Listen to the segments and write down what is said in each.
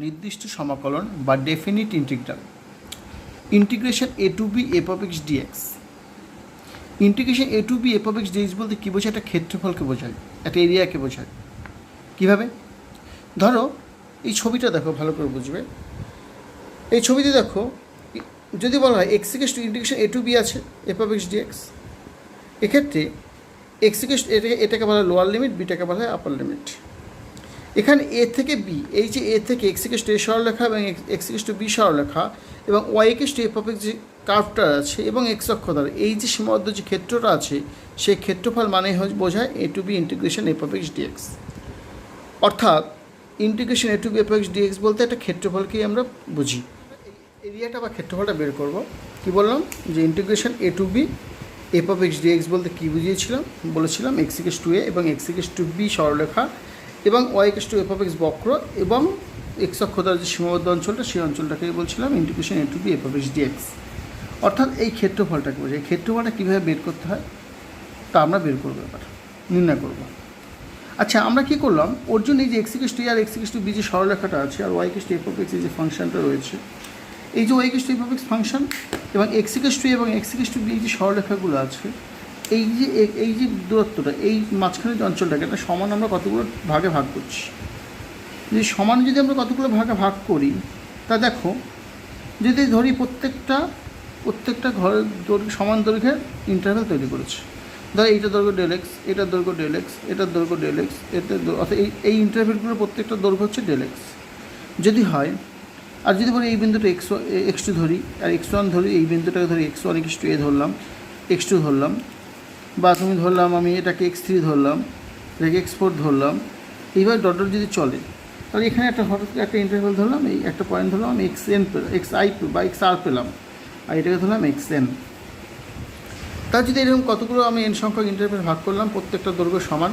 নির্দিষ্ট সমাকলন বা definite integral integration A to B F of x dx. Integration A to B F of x dx বলতে কী বোঝায়? একটা ক্ষেত্রফলকে বোঝায়, একটা এরিয়াকে বোঝায়। কীভাবে? ধরো এই ছবিটা দেখো, ভালো করে বুঝবে। এই ছবিতে দেখো, যদি বলা হয় x equal to integration A to b আছে এফ অফ এক্স ডিএক্স, এক্ষেত্রে এক্স ইকুয়াল এটাকে বলা হয় লোয়ার লিমিট, বিটাকে বলা হয় আপার লিমিট। এখানে এ থেকে বি, এই যে এ থেকে এক্স ইকুয়াল টু এ সরলরেখা এবং এক্স ইকুয়াল টু বি সরলরেখা এবং Y equal to F of x যে কার্ভটা আছে এবং এক্স অক্ষ দ্বারা এই যে সীমাবদ্ধ যে ক্ষেত্রটা আছে, সেই ক্ষেত্রফল মানে বোঝায় A to B integration F of x dx. অর্থাৎ integration A to B F of x dx বলতে একটা ক্ষেত্রফলকেই আমরা বুঝি। এরিয়াটা বা ক্ষেত্রফলটা বের করব। কি বললাম? যে integration A to B F of x dx বলতে কী বুঝিয়েছিলাম? বলেছিলাম এক্স ইকুয়াল টু এ এবং এক্স ইকুয়াল টু বি সরলরেখা এবং Y equal to F of X বক্র এবং এক্স অক্ষ দ্বারা যে সীমাবদ্ধ অঞ্চলটা, সেই অঞ্চলটাকেই বলছিলাম integration A to B F of x dx. অর্থাৎ এই ক্ষেত্রফলটাকে বোঝায়। এই ক্ষেত্রফলটা কীভাবে বের করতে হয় তা আমরা বের করবো, এবার নির্ণয় করব। আচ্ছা, আমরা কী করলাম? ওর জন্য এই যে এক্স ইকুয়াল টু এ আর এক্স ইকুয়াল টু বি যে সরলরেখাটা আছে আর Y equal to F of x যে ফাংশনটা রয়েছে, এই যে Y equal to F of X function এবং এক্স ইকুয়াল টু এবং এক্স ইকুয়াল টু বি যে সরলরেখাগুলো আছে, এই যে দূরত্বটা, এই মাঝখানের যে অঞ্চলটাকে একটা সমান আমরা কতগুলো ভাগে ভাগ করছি। যে সমান যদি আমরা কতগুলো ভাগে ভাগ করি, তা দেখো, যদি ধরি প্রত্যেকটা ঘরের দৈর্ঘ্য সমান দৈর্ঘ্যের ইন্টারভ্যাল তৈরি করেছে। ধরো এইটা দৈর্ঘ্য ডেল এক্স, এটার দৈর্ঘ্য ডেল এক্স, এটার দৈর্ঘ্য ডেল এক্স, অর্থাৎ এই ইন্টারভ্যালগুলোর প্রত্যেকটা দৈর্ঘ্য হচ্ছে ডেল এক্স যদি হয়। আর যদি বলি এই বিন্দুটা এক্স টু ধরি আর এক্স ওয়ান ধরি, এই বিন্দুটাকে ধরি এক্স ওয়ান এক্স টু এ ধরলাম, এক্স টু ধরলাম, বা তুমি ধরলাম আমি এটাকে এক্স থ্রি ধরলাম, এটাকে এক্স ফোর ধরলাম, এইভাবে ডট ডট যদি চলে, তাহলে এখানে হঠাৎ একটা ইন্টারভ্যাল ধরলাম, এই একটা পয়েন্ট ধরলাম, আমি এক্স এন এক্স আই বা এক্স আর পেলাম, আর এটাকে ধরলাম এক্স এন। তার যদি এরকম কতগুলো আমি এন সংখ্যক ইন্টারভ্যাল ভাগ করলাম, প্রত্যেকটা দৈর্ঘ্য সমান,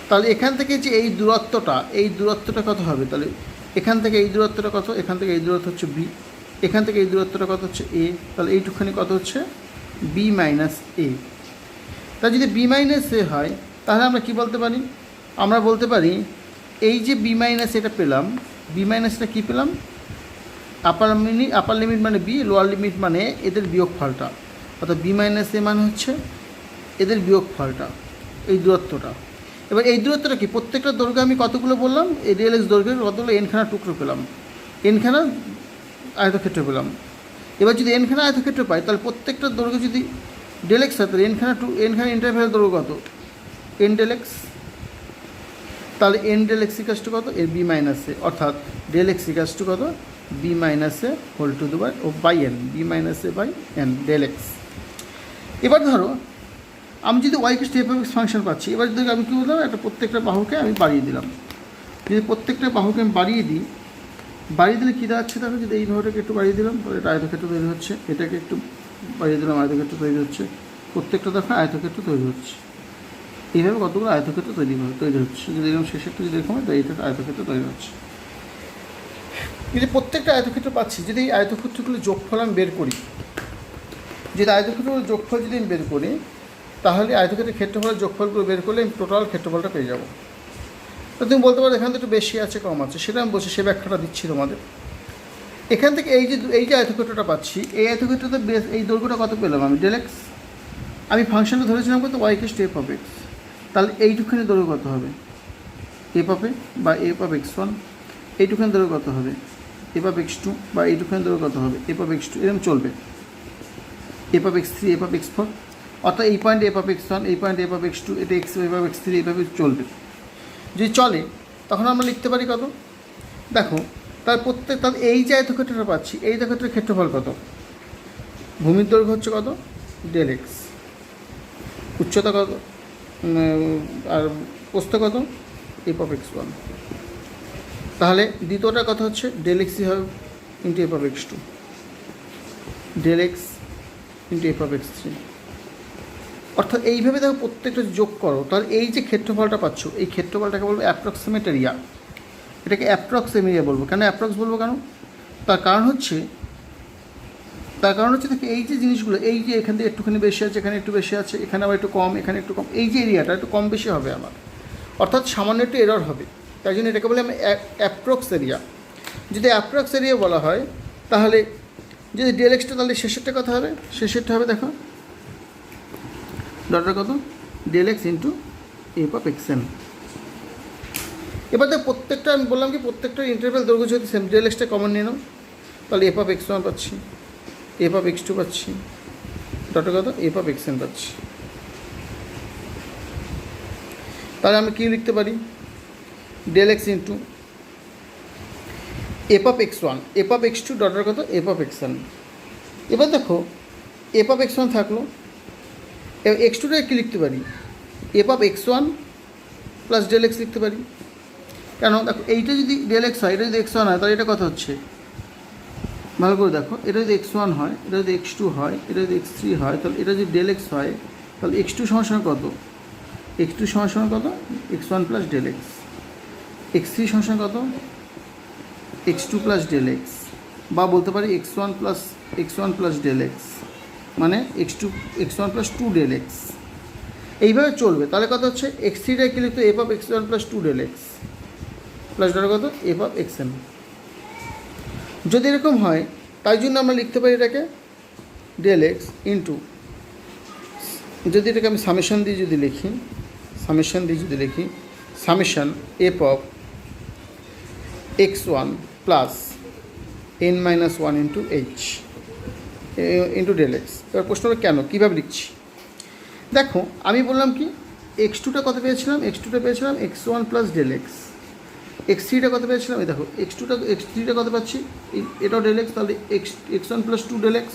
তাহলে এখান থেকে যে এই দূরত্বটা কত হবে? তাহলে এখান থেকে এই দূরত্বটা কত? এখান থেকে এই দূরত্ব হচ্ছে বি, এখান থেকে এই দূরত্বটা কত হচ্ছে এ, তাহলে এইটুখানি কত হচ্ছে? বি মাইনাস এ। তা যদি বি মাইনাস এ হয়, তাহলে আমরা কি বলতে পারি? আমরা বলতে পারি এই যে বি মাইনাস এটা পেলাম, বি মাইনাসটা কী পেলাম? আপার লিমিট মানে বি, লোয়ার লিমিট মানে এদের বিয়োগফলটা, অর্থাৎ বি মাইনাস এ মানে হচ্ছে এদের বিয়োগফলটা, এই দূরত্বটা। এবার এই দূরত্বটা কি? প্রত্যেকটা দৈর্ঘ্য আমি কতগুলো বললাম? এই ডেল এক্স দৈর্ঘ্যের কতগুলো এনখানা টুকরো পেলাম, এনখানা আয়তক্ষেত্র পেলাম। এবার যদি এনখানা আয়তক্ষেত্র পাই, তাহলে প্রত্যেকটা দৈর্ঘ্য যদি ডেল এক্স হয়, তাহলে এনখানা ইন্টারভ্যালের দৈর্ঘ্য কত? N del X. তাহলে N del X equals to কত? এর বি মাইনাস এ, অর্থাৎ ডেল এক্স ইকাস টু কত? B minus A whole to the by N, B minus A by N del x. এবার ধরো আমি যদি Y equal to F of X function পাচ্ছি, এবার যদি আমি কী বললাম? প্রত্যেকটা বাহুকে আমি বাড়িয়ে দিলাম। যদি প্রত্যেকটা বাহুকে আমি বাড়িয়ে দিলে কী দাঁড়াচ্ছে? দেখো, যদি এই বাহুটাকে একটু বাড়িয়ে দিলাম, তাহলে এটা আয়তক্ষেত্র তৈরি হচ্ছে, এটাকে একটু বাড়িয়ে দিলাম, আয়তক্ষেত্র তৈরি হচ্ছে, প্রত্যেকটা দেখো আয়তক্ষেত্র তৈরি হচ্ছে। এইভাবে কতগুলো আয়তক্ষেত্র তৈরি হচ্ছে। যদি এরকম শেষেরটা যদি এরকম হয়, তাই এটা আয়তক্ষেত্র তৈরি হচ্ছে। এই যে প্রত্যেকটা আয়তক্ষেত্র পাচ্ছি, যদি এই আয়তক্ষেত্রগুলো যোগফল আমি বের করি, যদি আয়তক্ষেত্রগুলো যোগফল যদি আমি বের করি, তাহলে আয়তক্ষেত্রের ক্ষেত্রফলের যোগফলগুলো বের করলে আমি টোটাল ক্ষেত্রফলটা পেয়ে যাবো। তো তুমি বলতে পারো এখান থেকে একটু বেশি আছে কম আছে, সেটা আমি বলছি, সে ব্যাখ্যাটা দিচ্ছি তোমাদের। এখান থেকে এই যে আয়তক্ষেত্রটা পাচ্ছি, এই আয়তক্ষেত্রতে এই দৈর্ঘ্যটা কত পেলাম? আমি ডেল এক্স। আমি ফাংশনটা ধরেছিলাম কত? Y equal to F of x. তাহলে এইটুখানি দৈর্ঘ্য কত হবে? এফ অফ এ বা এফ অফ এক্স ওয়ান। এইটুখানি দৈর্ঘ্য কত হবে? এফ অফ এক্স টু বা এইটুখানি দৈর্ঘ্য কত হবে? F of x two. এরকম চলবে, f of x three, f of x four, অর্থাৎ এই পয়েন্টে এফ অফ এক্স ওয়ান, এই পয়েন্টে এফ অফ এক্স টু, এটা x, f of x three, এইভাবে চলবে। যদি চলে, তখন আমরা লিখতে পারি কত? দেখো, তার এই যে আয়তক্ষেত্রটা পাচ্ছি, এই আয়তক্ষেত্রের ক্ষেত্রফল কত? ভূমির দৈর্ঘ্য হচ্ছে কত? Del x. উচ্চতা কত আর প্রস্থ কত? F of x one. তাহলে দ্বিতীয়টা কত হচ্ছে? ডেল এক্সই হবে into f of x two, del x into f of x three. অর্থাৎ এইভাবে দেখো প্রত্যেকটা যোগ করো, তাহলে এই যে ক্ষেত্রফলটা পাচ্ছ, এই ক্ষেত্রফলটাকে বলবো অ্যাপ্রক্সিমেট এরিয়া। এটাকে অ্যাপ্রক্স এরিয়া বলবো। কেন অ্যাপ্রক্স বলবো? কেন? তার কারণ হচ্ছে দেখো এই যে জিনিসগুলো, এই যে এখান থেকে একটুখানি বেশি আছে, এখানে একটু বেশি আছে, এখানে আবার একটু কম, এখানে একটু কম, এই যে এরিয়াটা একটু কম বেশি হবে আমার, অর্থাৎ সামান্য একটু এরর হবে। তাই জন্য এটাকে বলে আমি অ্যাপ্রক্স এরিয়া। যদি অ্যাপ্রক্স এরিয়া বলা হয় তাহলে যদি ডেল এক্সটা, তাহলে শেষেরটা কত হবে? শেষেরটা হবে দেখো ডটটা কত, del x into f of x n. এবার তো প্রত্যেকটা আমি বললাম কি প্রত্যেকটা ইন্টারভ্যাল দৈর্ঘ্য যদি সেম, ডেল এক্সটা কমন নিয়ে নাও, তাহলে এফ অফ এক্স ওয়ান পাচ্ছি, এফ অফ এক্স টু পাচ্ছি, ডটটা কত, এফ অফ এক্স এন পাচ্ছি। তাহলে আমি কী লিখতে পারি? Del x into f of x one, F of x two, ডটার কত, এফ অফ এক্স ওয়ান। এবার দেখো এফ অফ এক্স ওয়ান থাকলো, এক্স টুটাকে কী লিখতে পারি? F of x one plus del x লিখতে পারি। কেন? দেখো এইটা যদি ডেল এক্স হয়, এটা যদি এক্স ওয়ান হয়, তাহলে এটা কত হচ্ছে? ভালো করে দেখো, এটা যদি এক্স ওয়ান হয়, এটা যদি এক্স টু হয়, এটা যদি এক্স থ্রি হয়, তাহলে এটা যদি ডেল এক্স হয়, তাহলে এক্স টু সমান কত? এক্স টু সমান কত? X one plus del X. X three সমান কত? X two plus del X, বা বলতে পারি x one plus del x, মানে X one plus two del X. এইভাবে চলবে। তাহলে কত হচ্ছে? এক্স থ্রিটা কি লিখতো? F of x one plus two del X plus dot কত, এফ অফ এক্স এন। যদি এরকম হয়, তাই জন্য আমরা লিখতে পারি এটাকে ডেল এক্স ইন্টু, যদি এটাকে আমি সামেশন দিয়ে যদি লিখি, summation f of x one plus n minus one into h into del x. এবার প্রশ্নটা কেন, কীভাবে লিখছি? দেখো আমি বললাম কি এক্স টুটা কত পেয়েছিলাম? এক্স টুটা পেয়েছিলাম X one plus del X. X থ্রিটা কত পেয়েছিলাম? এই দেখো এক্স থ্রিটা কত পাচ্ছি? এটাও ডেল এক্স, তাহলে X one plus two del X,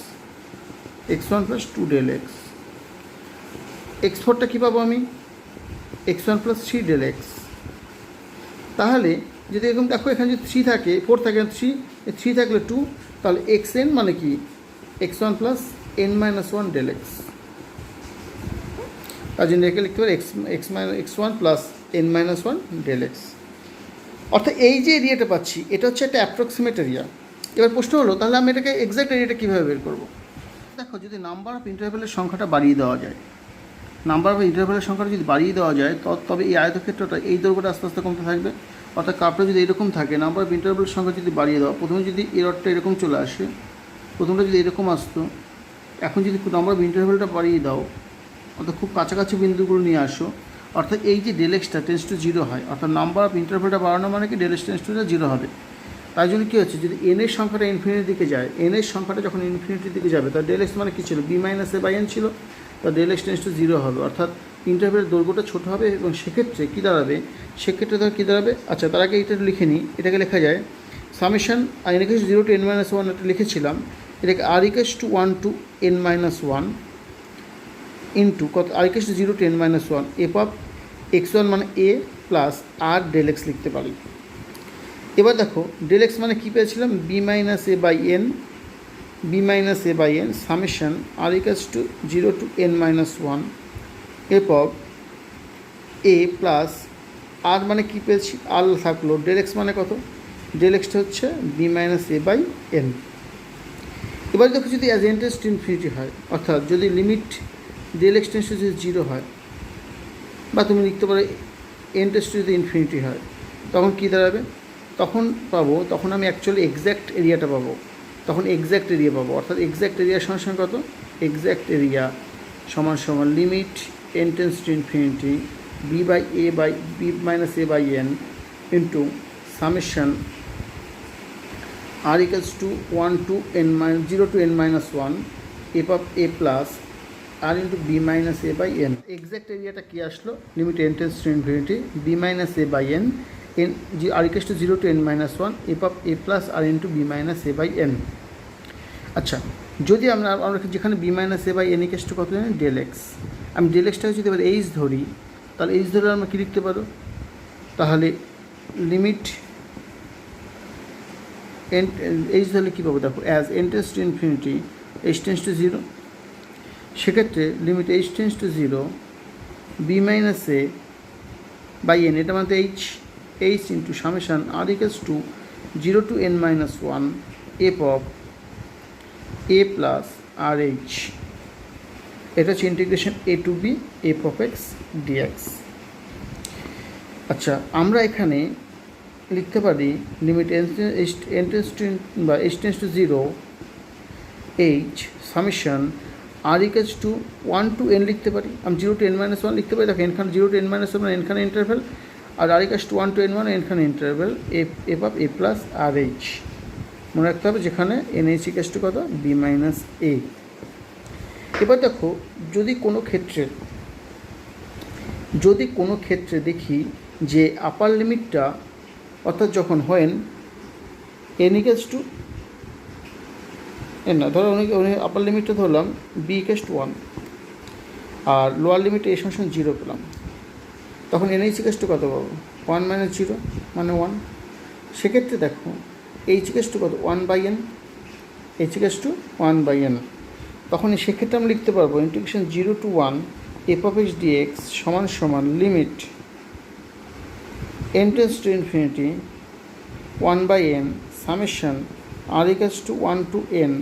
X one plus two del X. X ফোরটা কী পাবো আমি? X one plus three del X. তাহলে যদি এরকম দেখো এখানে যদি থ্রি থাকে, ফোর থাকে, থ্রি থাকলে টু, তাহলে এক্স এন মানে কি? X one plus n minus one del x. তার জন্য একে লিখতে পারি x one plus n minus one del x. অর্থাৎ এই যে এরিয়াটা পাচ্ছি, এটা হচ্ছে একটা অ্যাপ্রক্সিমেট এরিয়া। এবার প্রশ্ন হলো তাহলে আমি এটাকে এক্স্যাক্ট এরিয়াটা কীভাবে বের করবো? দেখো যদি নাম্বার অফ ইন্টারভ্যালের সংখ্যাটা বাড়িয়ে দেওয়া যায়, নাম্বার অফ ইন্টারভ্যালের সংখ্যাটা যদি বাড়িয়ে দেওয়া যায়, তবে এই আয়তক্ষেত্রটা এই দৈর্ঘ্যটা আস্তে আস্তে কমতে থাকবে। অর্থাৎ কাপটা যদি এরকম থাকে, নাম্বার অফ ইন্টারভ্যালের সংখ্যা যদি বাড়িয়ে দেওয়া, প্রথমে যদি এরটা এরকম চলে আসে, প্রথমটা যদি এরকম আসতো, এখন যদি নাম্বার অফ ইন্টারভ্যালটা বাড়িয়ে দাও, অর্থাৎ খুব কাছাকাছি বিন্দুগুলো নিয়ে আসো, অর্থাৎ এই যে ডেল এক্সটা টেন্স টু জিরো হয়, অর্থাৎ নাম্বার অফ ইন্টারভ্যালটা বাড়ানো মানে কি del x tends to zero হবে। তাই জন্য কী হচ্ছে, যদি এন এর সংখ্যাটা ইনফিনিটির দিকে যায়, এন এর সংখ্যাটা যখন ইনফিনিটির দিকে যাবে, তার ডেল এক্স মানে কী ছিল? B minus A by n ছিল, তা del x tends to zero হবে, অর্থাৎ ইন্টারভ্যালের দৈর্ঘ্যটা ছোটো হবে। এবং সেক্ষেত্রে কী দাঁড়াবে? সেক্ষেত্রে ধর কী দাঁড়াবে? আচ্ছা তার আগে এটা লিখে নিই, এটাকে লেখা যায় summation N equals zero to N minus one, এটা লিখেছিলাম, এটাকে R equals to one to N minus one into কত, R equals to zero to N minus one, F of x one মানে A plus R del x লিখতে পারি। এবার দেখো del x মানে কী পেয়েছিলাম? B minus A by N, summation R equals to zero to N minus one, F of A plus আর মানে কী পেয়েছি? আর থাকলো, ডেল এক্স মানে কত? ডেল এক্সটা হচ্ছে b minus A by n. এবার দেখো যদি as n tends to infinity হয়, অর্থাৎ যদি limit del x tends to যদি জিরো হয়, বা তুমি লিখতে পারো এন টেন্ডস টু যদি ইনফিনিটি হয়, তখন কী দাঁড়াবে? তখন আমি অ্যাকচুয়ালি এক্স্যাক্ট এরিয়াটা পাবো। অর্থাৎ এক্স্যাক্ট এরিয়া সমান কত? এক্স্যাক্ট এরিয়া সমান limit n tends to infinity b minus A by n into summation R equals to one to n zero to N minus one, F of A plus r into b minus A by n. Exact এরিয়াটা কী আসলো? Limit n tends to infinity b minus A by n r equals to zero to N minus one, F of A plus r into b minus A by n. আচ্ছা যদি আমরা যেখানে b minus A by n equals to কত জানি? Del x. আমি del এক্সটাকে যদি এবার এইচ ধরি, তাহলে এইচ ধরে আমরা কী লিখতে পারো? তাহলে লিমিট এন এইচ ধরলে কী পাবো? দেখো as n tends to infinity h tends to zero, সেক্ষেত্রে limit h tends to zero b minus A by n, এটা মানে h into summation r equals to zero to N minus one, F of A plus r h. এটা হচ্ছে integration A to B F of x dx. আচ্ছা আমরা এখানে লিখতে পারি limit n tends to বা h tends to 0 h summation r equals to 1 to n লিখতে পারি। আমি 0 টু n মাইনাস 1 লিখতে পারি। দেখো এখানে 0 টু n মাইনাস 1 এখানে ইন্টারভ্যাল, আর r equals to 1 to n মানে এখানে interval f of a plus r h. মনে রাখতে হবে যেখানে এন এইচ ইকুয়ালস টু কত বি মাইনাস এ। এবার দেখো যদি কোনো ক্ষেত্রে দেখি যে আপার লিমিটটা অর্থাৎ যখন হয় এন ইকুয়ালস টু এন না, ধরো আপার লিমিটটা ধরলাম বি ইকুয়ালস টু 1 আর লোয়ার লিমিটে এ সমান 0 পেলাম, তখন এন এইচ ইকুয়ালস টু কত পাবো 1 মাইনাস 0 মানে 1। সেক্ষেত্রে দেখো এইচ ইকুয়ালস টু কত 1 by n, h equals to 1 by n. তখন সেক্ষেত্রে আমরা লিখতে পারবো integration 0 to 1 f of x dx সমান সমান limit n tends to infinity 1 by N summation r equals to 1 to n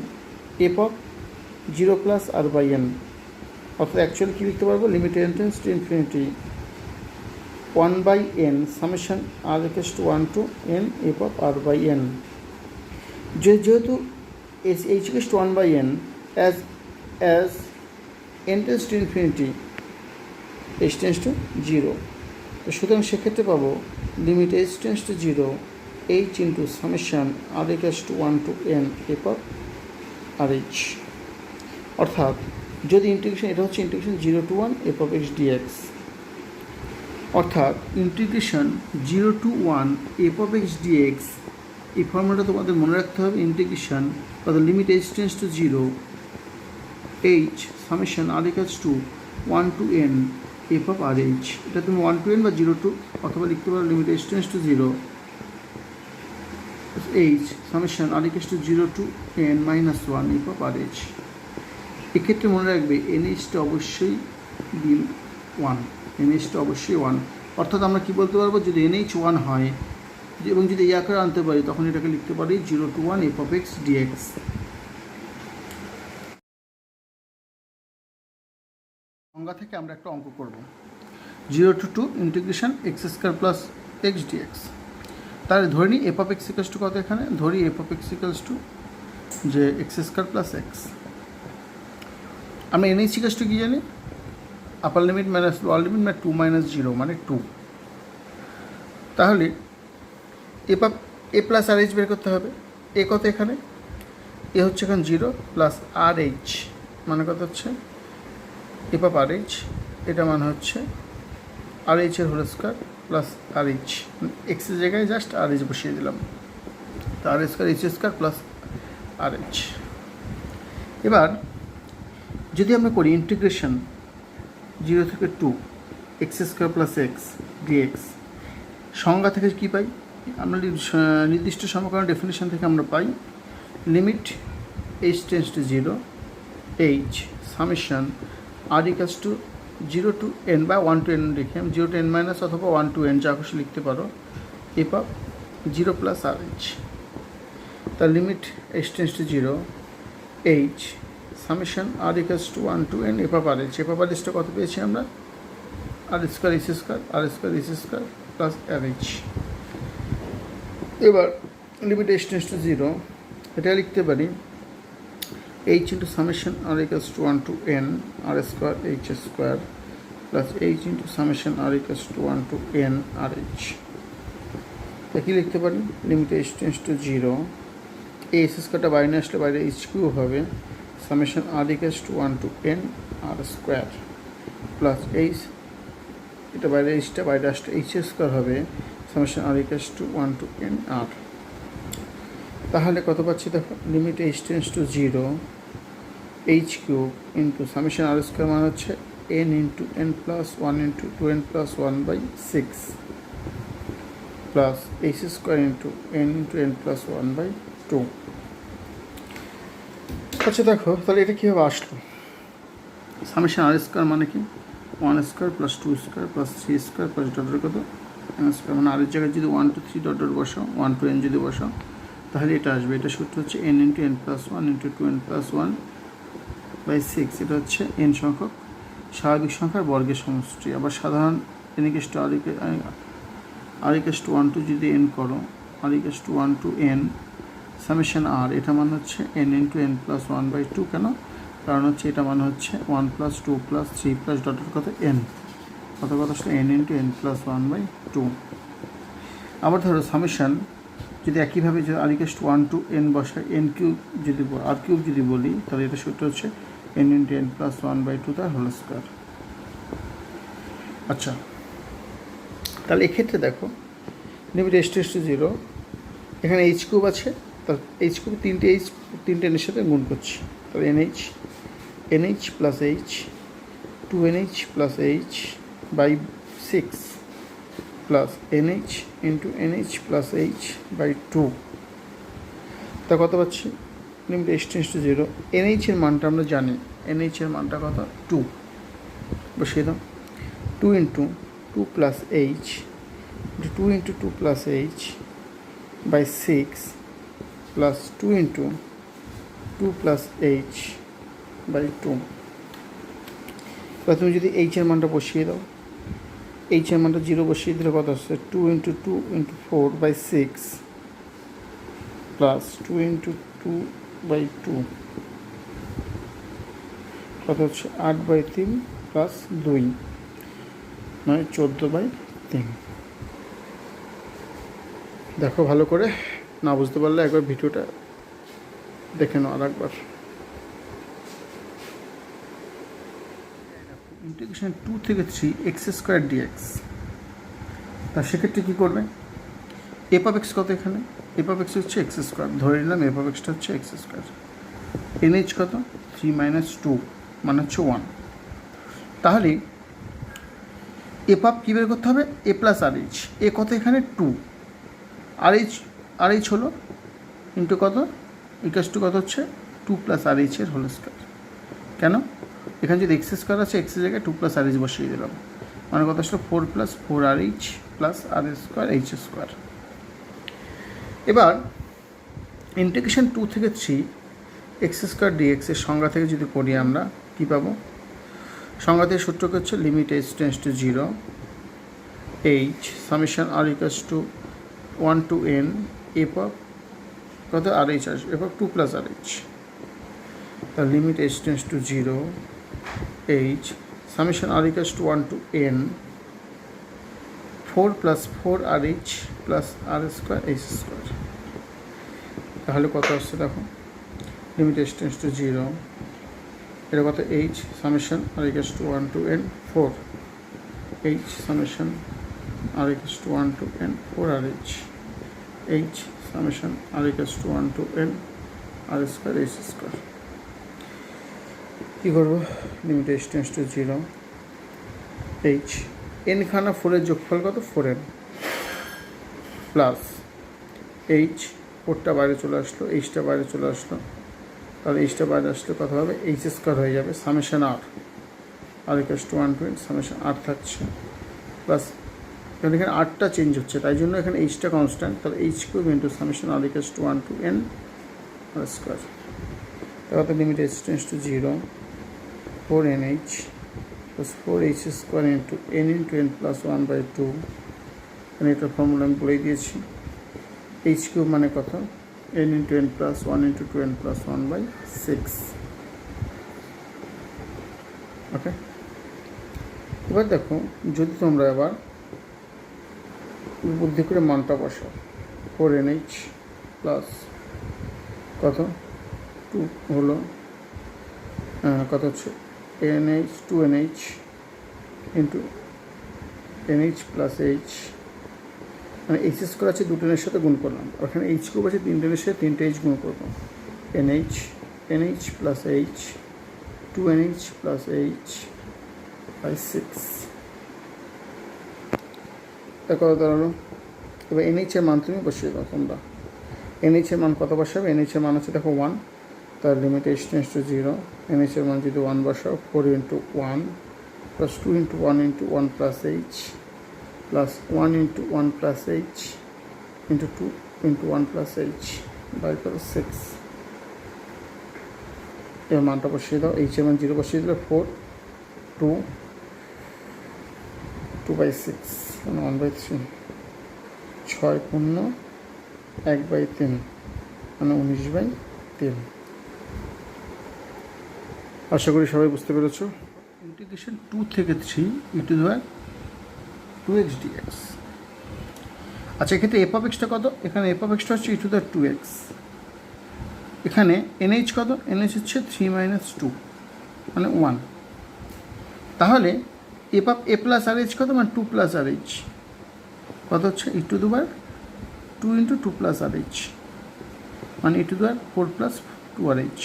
f of 0 plus r by n. অর্থাৎ actually কী লিখতে পারবো limit n tends to infinity 1 by N summation r equals to 1 to n f of r by n. যেহেতু h equals to 1 by n as n tends to infinity h tends to 0, তো সুতরাং সেক্ষেত্রে পাবো limit h tends to 0 h into summation r equals to 1 to n f of r h. অর্থাৎ যদি integration, এটা হচ্ছে integration 0 to 1 f of x dx, অর্থাৎ integration 0 to 1 f of x dx এই ফর্মুলাটা তোমাদের মনে রাখতে হবে। ইন্টিগ্রেশন কত limit h tends to 0 h summation r equals to 1 to n f of r h. এটা তুমি 1 টু n বা 0 টু অথবা লিখতে পারো limit h tends to 0 h summation r equals to 0 to n minus 1 f of r h. এক্ষেত্রে মনে রাখবে এনএইচটা অবশ্যই 1, এনএইচটা অবশ্যই 1। অর্থাৎ আমরা কী বলতে পারবো যদি এনএইচ 1 হয় এবং যদি এই আকারে আনতে পারি তখন এটাকে লিখতে পারি 0 to 1 f of x dx. সংজ্ঞা থেকে আমরা একটা অঙ্ক করব 0 to 2 integration x square plus x dx. তাহলে ধরে নিই f of x equals to কত, এখানে ধরি f of x equals to যে এক্স স্কোয়ার প্লাস এক্স। আমরা এনএইচ ইকুয়ালস টু কী জানি upper limit minus lower limit মানে 2 মাইনাস 0 মানে 2। তাহলে এ প্লাস আর এইচ বের করতে হবে। এ কত এখানে, এ হচ্ছে এখানে 0 প্লাস আর এইচ মানে কত হচ্ছে এফ অফ আর এইচ, এটা মানে হচ্ছে আর এইচের whole square plus r h, এক্সের জায়গায় জাস্ট আর এইচ বসিয়ে দিলাম, তো r square h square plus r h. এবার যদি আমরা করি ইন্টিগ্রেশন 0 থেকে 2 x square plus x dx, সংজ্ঞা থেকে কী পাই আমরা নির্দিষ্ট সমীকরণ ডেফিনেশন থেকে আমরা পাই limit h tends to 0 h summation r equals to 0 to n বা 1 টু n লিখে আমি 0 টু n মাইনাস অথবা 1 টু n যা খুশি লিখতে পারো f of 0 plus r h. তার limit h tends to 0 h summation r equals to 1 to n f of r h. F of r এইচটা কত পেয়েছি আমরা r square h square r square h square plus r h. এবার limit h tends to 0 এটা লিখতে পারি h into summation r equals to 1 to n r square h square plus h into summation r equals to 1 to n r h. তা কী লিখতে পারি limit h tends to 0 h স্কোয়ারটা বাইরে আসলে বাইরে এইচ কিউ হবে summation r equals to 1 to n r square plus h, এটা বাইরে এইচটা বাইরে আসলে এইচ স্কোয়ার হবে summation r equals to 1 to n r. তাহলে কত পাচ্ছি দেখো limit h tends to 0 h cube into summation r square মানে হচ্ছে n into n plus 1 into 2n plus 1 by 6 plus h square into n into n plus 1 by 2। আচ্ছা দেখো তাহলে এটা কীভাবে আসলো সামেশন আর স্কোয়ার মানে কি 1 square plus 2 square plus 3 square plus dot কত n স্কোয়ার, মানে আরের জায়গায় যদি 1 টু 3 ডট বসাও 1 টু n যদি বসাও তাহলে এটা আসবে। এটা সূত্র হচ্ছে n into n plus 1 into 2n plus 1 by 6। এটা হচ্ছে n সংখ্যক স্বাভাবিক সংখ্যার বর্গের সমষ্টি। আবার সাধারণ n equals to r equals to 1 to যদি n করো, r equals to 1 to n summation r, এটা মান হচ্ছে n ইন্টু n প্লাস 1/2। কেন? কারণ হচ্ছে এটা মান হচ্ছে 1 প্লাস 2 প্লাস 3 প্লাস ডটের কত n, কত কত আসলে n ইন্টু n প্লাস 1/2। আবার ধরো সামেশন যদি একইভাবে যদি আর ইকুয়ালস টু 1 টু n বসায়, n কিউব যদি আর কিউব যদি বলি, তাহলে এটা সূত্র হচ্ছে n ইন্টু n প্লাস 1/2 তার হোল স্কোয়ার। আচ্ছা, তাহলে এক্ষেত্রে দেখো লিমিট h টেন্ডস টু 0, এখানে h কিউব আছে, তার h কিউব তিনটে n এর সাথে গুণ করছি, তাহলে nh plus h 2nh plus h by 6 plus nh into nh plus h by 2। তা কত পাচ্ছি? Limit h tends to 0, nh এর মানটা আমরা জানি, nh এর মানটা কত 2, বসিয়ে দাও। 2 into 2 plus h, 2 into 2 plus h by 6 plus 2 into 2 plus h by 2। এবার তুমি যদি h এর মানটা বসিয়ে দাও, h এর মানটা 0 বসিয়ে দিলে কত আসছে? 2 into 2 into 4 by 6 plus 2 into 2 by 2, কত হচ্ছে 8/3 প্লাস 2 নয় 14/3। দেখো ভালো করে, না বুঝতে পারলে একবার ভিডিওটা দেখে নাও আর একবার। ইন্টিগ্রেশন 2 থেকে 3 এক্স স্কোয়ার ডিএক্স, তা সেক্ষেত্রে কী করবে? এফ অফ এক্স কত? এখানে এফ অফ এক্স হচ্ছে এক্স স্কোয়ার, ধরে নিলাম এফ অফ এক্সটা হচ্ছে এক্স স্কোয়ার। এনএইচ কত? 3 মাইনাস 2 মানে হচ্ছে 1। তাহলে এফ অফ কী বের করতে হবে? এ প্লাস আর এইচ, এ কত এখানে 2, আর এইচ হলো ইন্টু কত ইকুয়ালস টু কত হচ্ছে 2 প্লাস আর এইচের হোল স্কোয়ার। কেন? এখানে যদি এক্স স্কোয়ার আছে, এক্সের জায়গায় 2 প্লাস আর এইচ বসিয়ে দিলাম, মানে কত আসলে 4 plus 4 r h plus r square h square. এবার ইন্টিগ্রেশন 2 থেকে 3 এক্স স্কোয়ার ডিএক্স এর সংজ্ঞা থেকে যদি করি, আমরা কী পাবো? সংজ্ঞা থেকে সূত্রকে হচ্ছে limit h tends to 0 h summation r equals to 1 to n f of কত আর এইচ আসবে, f of 2 plus r h. তার limit h tends to 0 h summation r equals to 1 to n 4 plus 4 r h plus r square h square. তাহলে কত আসছে দেখো, limit h tends to 0, এটা কত h summation r equals to 1 to n 4 h summation r equals to 1 to n 4 r h h summation r equals to 1 to n r square h square. কী করবো? Limit h tends to 0 h n খানা 4-এর যোগফল কত? 4n plus h 4টা বাইরে চলে আসলো, এইচটা বাইরে চলে আসলো, তাহলে এইচটা বাইরে আসলে কত হবে? এইচ স্কোয়ার হয়ে যাবে summation R equals to 1 to n summation r থাকছে প্লাস এখানে আরটা চেঞ্জ হচ্ছে, তাই জন্য এখানে এইচটা কনস্ট্যান্ট, তাহলে h cube into summation R equals to 1 to n r square. তাহলে limit h tends to 0 4nh plus 4h square into n plus 1/2। এখানে এটা ফর্মুলা আমি বলেই দিয়েছি, এইচ কিউব মানে কত? n into n plus 1 into 2n plus 1/6। ওকে, এবার দেখো যদি তোমরা আবার বুদ্ধি করে মানটা বসাও, 4nh প্লাস কত 2 হলো কত হচ্ছে nh 2nh into nh plus h, মানে এইচ স্কোয়ার আছে 2 টেনের সাথে গুণ করলাম, ওখানে এইচ কিউব আছে 3 টেনের সাথে 3টে h গুণ করবো, nh plus h 2nh plus h by 6। কত দাঁড়ালো? এবার nh এর মান তুমি বসিয়ে দাও তোমরা। nh এর মান কত বসাবে? nh এর মান হচ্ছে দেখো 1, তার limit h tends to 0, nh এর মান যদি 1 বসাও 4 into 1 plus 2 into 1 into 1 plus h plus 1 into 1 plus h into 2 into 1 plus h by 6। এর মানটা বসিয়ে দাও, h এর মান 0 বসিয়ে দিলে 4 2 2/6 1/3 6×1/3 মানে 19/3। আশা করি সবাই বুঝতে পেরেছো। ইন্টিগ্রেশন 2 থেকে 3 e2x dx। আচ্ছা, এক্ষেত্রে এফ অফ এক্সটা কত? এখানে এফ অফ এক্সটা হচ্ছে e2x, এখানে এনএইচ কত? এনএইচ হচ্ছে 3 - 2 মানে 1। তাহলে f of A plus r h কত? মানে 2 + RH কত হচ্ছে? e2 × 2 + RH মানে e4 + 2RH,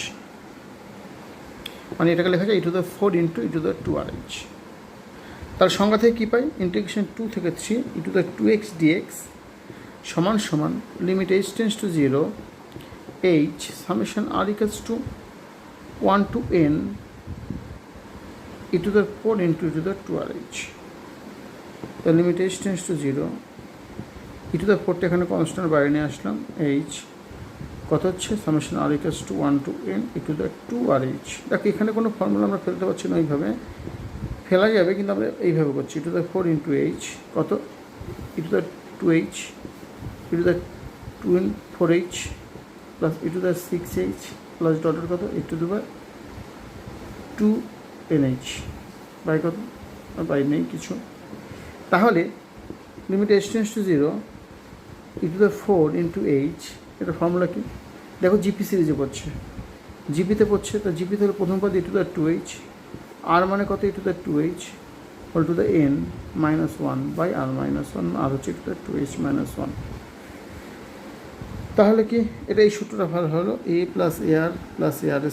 মানে এটাকে লেখা যায় e4 × e2 RH। তার সংজ্ঞা থেকে কী পাই? ইন্টিগ্রেশন 2 থেকে 3 e2x dx সমান সমান limit h tends to 0 h summation r equals to 1 to n e4 × e2 RH। তো লিমিট h টেন্ডস টু 0 e4টা এখানে কনস্ট্যান্ট বাইরে নিয়ে আসলাম, h কত হচ্ছে? Summation r equals to 1 to n e2 RH। দেখো এখানে কোনো ফর্মুলা আমরা ফেলতে পারছি না, ওইভাবে ফেলা যাবে কিন্তু আমরা এইভাবে করছি e4 × h কত? e2h e4h plus e6h plus ডটের কত? e2nh বাই কত? বাই নেই কিছু। তাহলে limit h tends to 0 e4 × h, এটা ফর্মুলা কি? দেখো জিপি সিরিজে পড়ছে, জিপিতে পড়ছে, তো জিপিতে হলো প্রথম পদ e2h, আর মানে কত? e2h whole to the n -1 by r -1, r হচ্ছে e2h -1। তাহলে কি এটা এই সূত্রটা ভালো হলো, a + ar + ar²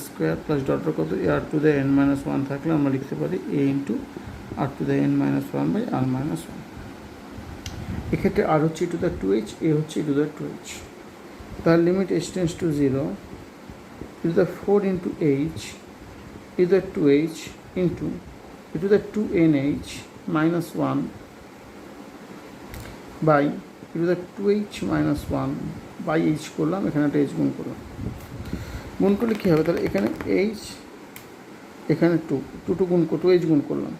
প্লাস ডটের কত? r টু দ্য n -1 থাকলে আমরা লিখতে পারি a × r to the n -1 by r -1। এক্ষেত্রে আর হচ্ছে e2h, a হচ্ছে e2h। তাহলে limit h tends to 0 e4 × h e2h into e2nh -1 by e2h -1 by h করলাম, এখানে একটা h গুণ করলাম। গুণ করলে কী হবে? তাহলে এখানে h, এখানে 2 গুণ 2h গুণ করলাম,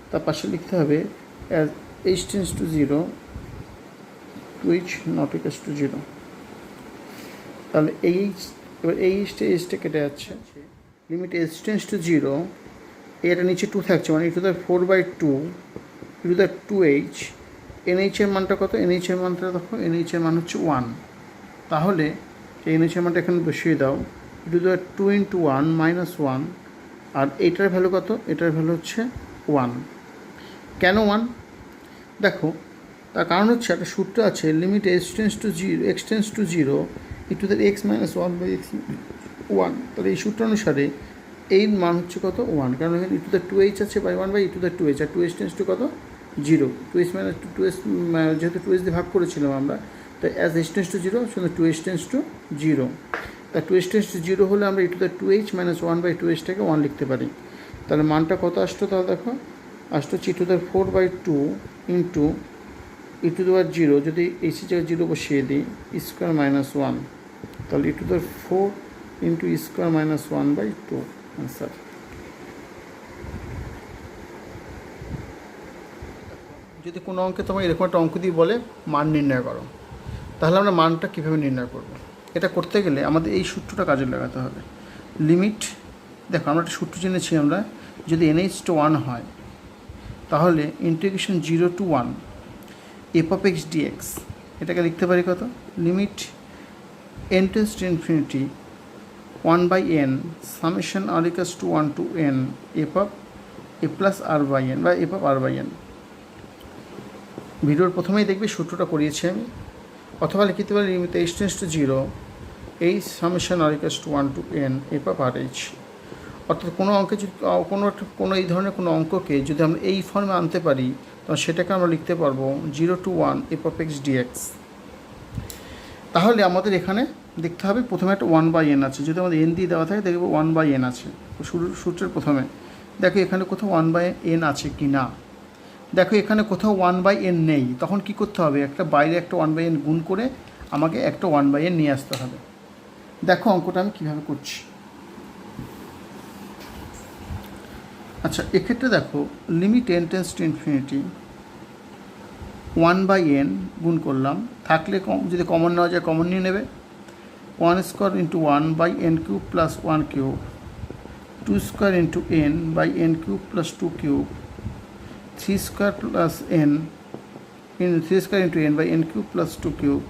তার পাশে লিখতে হবে as h tends to 0 2h not equals to 0। তাহলে h, এবার এইচটা কেটে যাচ্ছে, লিমিট h টেন্ডস টু 0, এটা নিচে 2 থাকছে মানে e4/2 e2h, এনএইচ এর মানটা কত? এনএইচ এর মানটা দেখো, এনএইচ এর মান হচ্ছে 1। তাহলে এনএইচ এর মানটা এখানে বসিয়ে দাও, e2 × 1 -1, আর এইটার ভ্যালু কত? এটার ভ্যালু হচ্ছে 1। কেন 1? দেখো তার কারণ হচ্ছে একটা সূত্র আছে, limit h tends to 0 x tends to 0 e2x -1/x 1। তাহলে এই সূত্র অনুসারে এই মান হচ্ছে কত? 1, কারণ এখানে e2h আছে বাই 1 বাই e2h, আর 2h টেন্ডস টু কত? 0। 2h - 2h যেহেতু 2h দিয়ে ভাগ করেছিলাম আমরা, তাই অ্যাজ h টেন্ডস টু 0 শুধু 2h টেন্ডস টু 0। তাই 2h টেন্ডস টু 0 হলে আমরা e2h -1/2hটাকে 1 লিখতে পারি। তাহলে মানটা কত আসতো? তাহলে দেখো আসতো হচ্ছে e4/2 ইন্টু e0, যদি h এর জায়গায় 0 বসিয়ে দিই e² -1, তাহলে e4 × e² -1/2 আনসার। যদি কোনো অঙ্কে তোমাকে এরকম একটা অঙ্ক দিয়ে বলে মান নির্ণয় করো, তাহলে আমরা মানটা কীভাবে নির্ণয় করব? এটা করতে গেলে আমাদের এই সূত্রটা কাজে লাগাতে হবে। লিমিট, দেখো আমরা একটা সূত্র জেনেছি, আমরা যদি NH to 1 হয় তাহলে integration 0 to 1 f of x dx, এটাকে লিখতে পারি কত? Limit n tends to infinity 1/n summation r equals to 1 to n f of a plus r by n বা f of r by n। ভিডিওর প্রথমেই দেখবে সূত্রটা করিয়েছি আমি, অথবা লিখতে পারি limit h tends to 0 h summation r equals to 1 to n f of rh। অর্থাৎ কোনো অঙ্কে যদি কোনো এই ধরনের কোনো অঙ্ককে যদি আমরা এই ফর্মে আনতে পারি, তখন সেটাকে আমরা লিখতে পারবো 0 to 1 f of x dx। তাহলে আমাদের এখানে দেখতে হবে প্রথমে একটা 1/n আছে, যদি আমাদের n দিয়ে দেওয়া থাকে দেখবো 1/n আছে সূত্রের প্রথমে। দেখো এখানে কোথাও 1/n আছে কি না, দেখো এখানে কোথাও 1/n নেই, তখন কি করতে হবে? একটা বাইরে একটা 1/n গুণ করে আমাকে একটা 1/n নিয়ে আসতে হবে। দেখো অঙ্কটা আমি কীভাবে করছি। আচ্ছা, এক্ষেত্রে দেখো limit n tends to infinity 1/n গুণ করলাম, থাকলে যদি কমন নেওয়া যায় কমন নিয়ে নেবে, 1² into 1/n³ plus 1³ 2² into n/n³ plus 2³ 3² plus n 3² into n/n³ plus 2³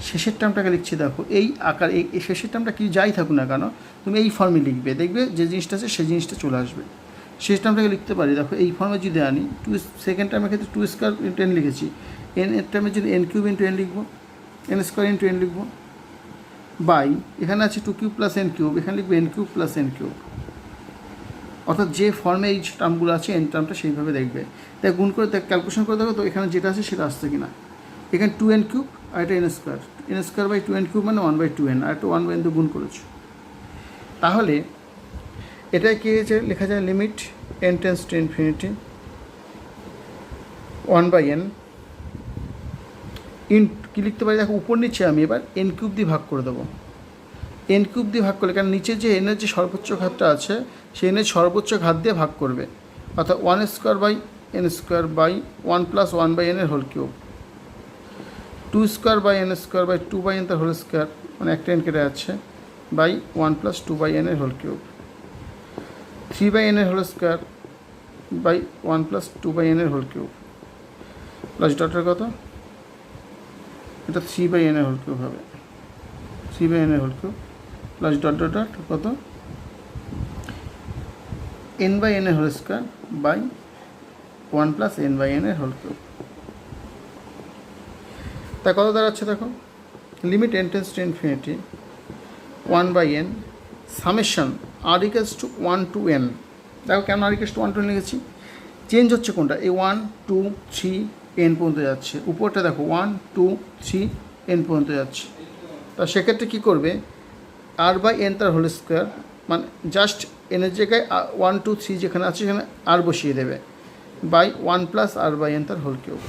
শেষের টার্মটাকে লিখছি। দেখো এই আকার, এই শেষের টার্মটা কি যাই থাকুক না কেন তুমি এই ফর্মে লিখবে, দেখবে যে জিনিসটা আছে সেই জিনিসটা চলে আসবে। শেষ টার্মটাকে লিখতে পারি, দেখো এই ফর্মে যদি আনি, সেকেন্ড টার্মের ক্ষেত্রে 2² ইন্টু n লিখেছি, এর টার্মের জন্য n³ ইন্টু n লিখবো, n² ইন্টু n লিখবো, বাই এখানে আছে 2³ প্লাস n³, এখানে লিখবো n³ প্লাস n³। অর্থাৎ যে ফর্মে এই টার্মগুলো আছে n টার্মটা সেইভাবে দেখবে, তাই গুণ করে ক্যালকুলেশন করে দেখো তো এখানে যেটা আছে সেটা আসছে কিনা। এখানে 2n³ আর এটা n² বাই 2n³ মানে 1/2n, আর একটা 1/n তো গুণ করেছো। তাহলে এটাই কী হয়েছে, লেখা যায় limit n tends to infinity 1/n কী লিখতে পারি, দেখো উপর নিচে আমি এবার n³ দিয়ে ভাগ করে দেবো। n³ দিয়ে ভাগ করলে, কারণ নিচে যে এনের যে সর্বোচ্চ ঘাতটা আছে সেই এনের সর্বোচ্চ ঘাত দিয়ে ভাগ করবে, অর্থাৎ 1² by n² by 1 plus 1/n এর whole cube, 2² by n² by 2/n তার হোল স্কোয়ার, মানে একটা n কেটে যাচ্ছে, বাই 1 প্লাস 2/n এর হোল কিউব, 3/n এর whole square by 1 plus 2/n এর হোল কিউব, প্লাস ডটের কত, এটা 3/n এর হোল কিউব হবে, 3/n এর whole cube plus dot dot dot কত, n/n এর whole square by 1 plus n/n এর হোল কিউব। তা কত দাঁড়াচ্ছে দেখো, limit n tends to infinity 1/n summation r equals to 1 to n। দেখো কেন r equals to 1 to n লিখেছি, চেঞ্জ হচ্ছে কোনটা, এই 1 2 3 n পর্যন্ত যাচ্ছে, উপরটা দেখো 1 2 3 n পর্যন্ত যাচ্ছে। তা সেক্ষেত্রে কী করবে, r/n তার হোল স্কোয়ার, মানে জাস্ট এনের জায়গায় 1 2 3 যেখানে আছে সেখানে r বসিয়ে দেবে, বাই 1 প্লাস r/n তার হোল কিউব।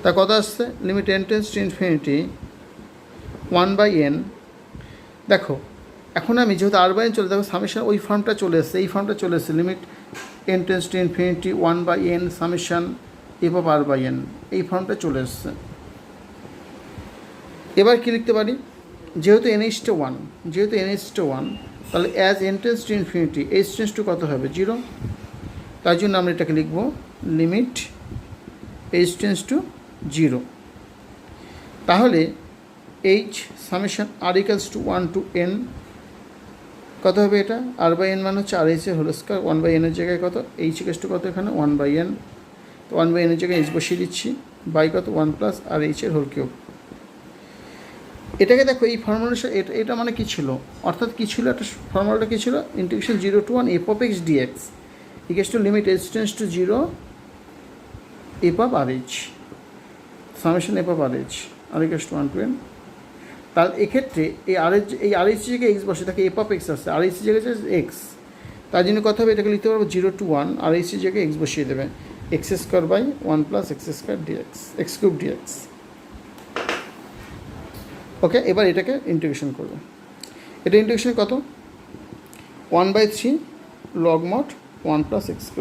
তা কত আসছে, limit n tends to infinity 1/n। দেখো এখন আমি যেহেতু r/n চলে, দেখো সামেশন ওই ফর্মটা চলে এসছে, এই ফর্মটা চলে এসছে, limit n tends to infinity 1/n summation f of r/n, এই ফর্মটা চলে এসছে। এবার কী লিখতে পারি, যেহেতু n=1, যেহেতু n=1 তাহলে as n tends to infinity h tends to কত হবে 0, তাই জন্য আমরা এটাকে লিখব লিমিট h টেন্ডস টু 0। তাহলে h summation r equals to 1 to n কত হবে, এটা r/n মানে হচ্ছে r/h এর হোল স্কোয়ার, 1/n এর জায়গায় কত, h ইকুয়ালস টু কত এখানে 1/n, তো 1/n এর জায়গায় h বসিয়ে দিচ্ছি, বাই কত 1 প্লাস r/h এর হোল কিউব। এটাকে দেখো এই ফর্মুলা, এটা মানে কী ছিল, অর্থাৎ কী ছিল, একটা ফর্মুলাটা কী ছিল, integration 0 to 1 f of x dx equals to limit h tends to 0 f of r/h summation f of r/h r equals to 1 to n। তাহলে এক্ষেত্রে এই r/h জায়গায় x বসে থাকে, f of x আসছে, r/h জায়গায় x, তার জন্য কথা হবে এটাকে লিখতে পারবো 0 to 1 r/h জায়গায় x বসিয়ে দেবে, x² বাই 1 প্লাস x² dx x³ dx। Okay, এবার এটাকে ইন্টিগ্রেশন করবো, এটা ইন্টিগ্রেশন কত 1/3 log mod 1 প্লাস x³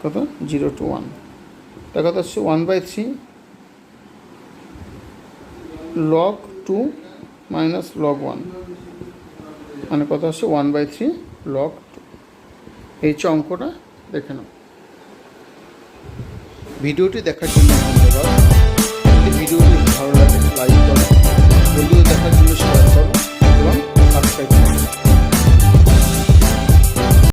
কত 0 to 1, তার কথা হচ্ছে 1/3 log 2 মাইনাস log 1, মানে কথা হচ্ছে 1/3 log 2। এই হচ্ছে অঙ্কটা, দেখে নাও। ভিডিওটি দেখার জন্য ধন্যবাদ। ভিডিওটি ভালো লাগে লাইক করো।